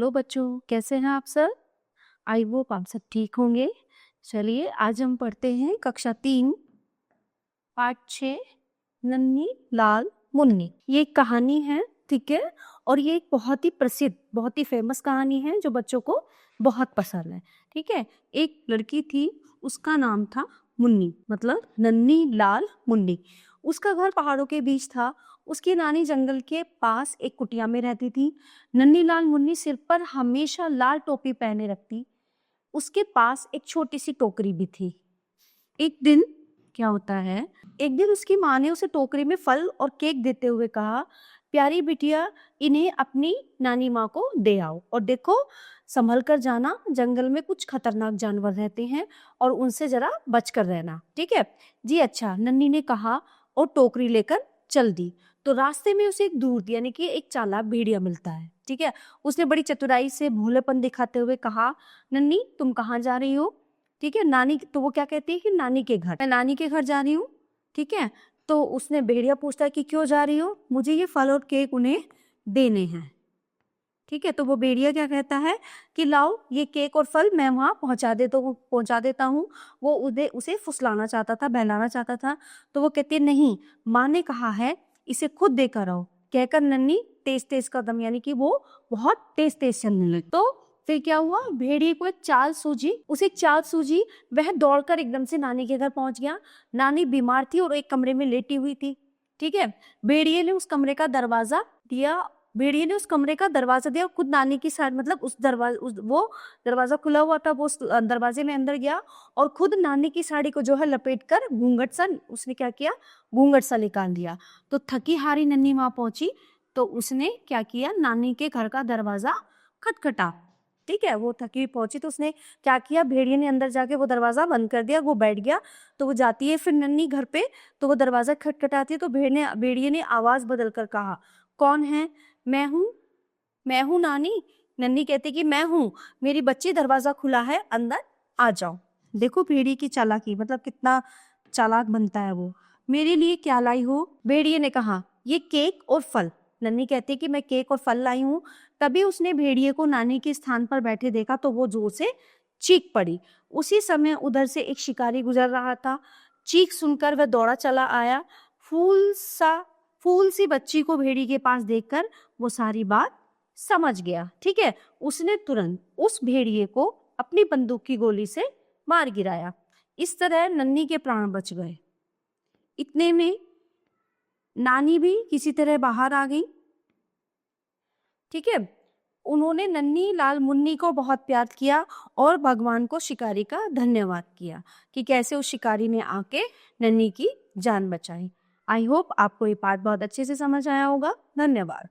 Hello बच्चों, कैसे हैं आप सब? आई होप आप सब ठीक होंगे। चलिए आज हम पढ़ते हैं कक्षा 3 पाठ 6 नन्ही लाल मुन्नी। ये एक कहानी है, ठीक है। और ये एक बहुत ही प्रसिद्ध, बहुत ही फेमस कहानी है जो बच्चों को बहुत पसंद है, ठीक है। एक लड़की थी, उसका नाम था मुन्नी, मतलब नन्ही लाल मुन्नी। उसका घर पहाड़ों के बीच था। उसकी नानी जंगल के पास एक कुटिया में रहती थी। नन्ही लाल मुन्नी सिर पर हमेशा लाल टोपी पहने रखती। उसके पास एक छोटी सी टोकरी भी थी। एक दिन क्या होता है, एक दिन उसकी माँ ने उसे टोकरी में फल और केक देते हुए कहा, प्यारी बिटिया, इन्हें अपनी नानी माँ को दे आओ और देखो संभल कर जाना, जंगल में कुछ खतरनाक जानवर रहते हैं और उनसे जरा बच कर रहना, ठीक है। जी अच्छा, नन्ही ने कहा और टोकरी लेकर चल दी। तो रास्ते में उसे एक दूर यानी कि एक चालाक भेड़िया मिलता है, ठीक है। उसने बड़ी चतुराई से भोलेपन दिखाते हुए कहा, नन्ही तुम कहाँ जा रही हो? ठीक है, नानी, तो वो क्या कहती है कि नानी के घर, मैं नानी के घर जा रही हूँ, ठीक है। तो उसने भेड़िया पूछता है कि क्यों जा रही हो? मुझे ये फल और केक उन्हें देने हैं, ठीक है। तो वो भेड़िया क्या कहता है कि लाओ ये केक और फल मैं वहां पहुंचा देता हूँ। वो उसे फुसलाना चाहता था, बहलाना चाहता था। तो वो कहती है नहीं, माँ ने कहा है इसे खुद देकर आओ। कहकर नन्ही तेज तेज कदम, यानी कि वो बहुत तेज तेज चलने लगी। तो फिर क्या हुआ, भेड़िए को एक चाल सूझी, उसे एक चाल सूझी। वह दौड़कर एकदम से नानी के घर पहुंच गया। नानी बीमार थी और एक कमरे में लेटी हुई थी, ठीक है। भेड़िए ने उस कमरे का दरवाजा दिया। भेड़िए ने उस कमरे का दरवाजा दिया, खुद नानी की साइड, मतलब वो दरवाजा खुला हुआ था, वो उस दरवाजे में अंदर गया और खुद नानी की साड़ी को जो है लपेट कर घूंघट सा, उसने क्या किया, घूंघट सा निकाल दिया। तो थकी हारी नन्ही वहां पहुंची तो उसने क्या किया, नानी के घर का दरवाजा खटखटा, ठीक है। वो थकी हुई पहुंची तो उसने क्या किया, भेड़िए ने अंदर जाके वो दरवाजा बंद कर दिया। वो बैठ गया। तो वो जाती है फिर नन्ही घर पे, तो वो दरवाजा खटखटाती है। तो भेड़िए ने आवाज बदल कर कहा, कौन है? मैं हूँ नानी। नन्ही कहती कि मैं हूँ, मेरी बच्ची, दरवाजा खुला है, अंदर आ जाओ। देखो भेड़िए की चालाकी, मतलब कितना चालाक बनता है वो। मेरे लिए क्या लाई हो? भेड़िए ने कहा, ये केक और फल। नन्ही कहती कि मैं केक और फल लाई हूँ। तभी उसने भेड़िए को नानी के स्थान पर बैठे देखा तो वो जोर से चीख पड़ी। उसी समय उधर से एक शिकारी गुजर रहा था। चीख सुनकर वह दौड़ा चला आया। फूल सी बच्ची को भेड़िए के पास देखकर वो सारी बात समझ गया, ठीक है। उसने तुरंत उस भेड़िए को अपनी बंदूक की गोली से मार गिराया। इस तरह नन्ही के प्राण बच गए। इतने में नानी भी किसी तरह बाहर आ गई, ठीक है। उन्होंने नन्ही लाल मुन्नी को बहुत प्यार किया और भगवान को, शिकारी का धन्यवाद किया कि कैसे उस शिकारी ने आके नन्ही की जान बचाई। आई होप आपको ये पाठ बहुत अच्छे से समझ आया होगा। धन्यवाद।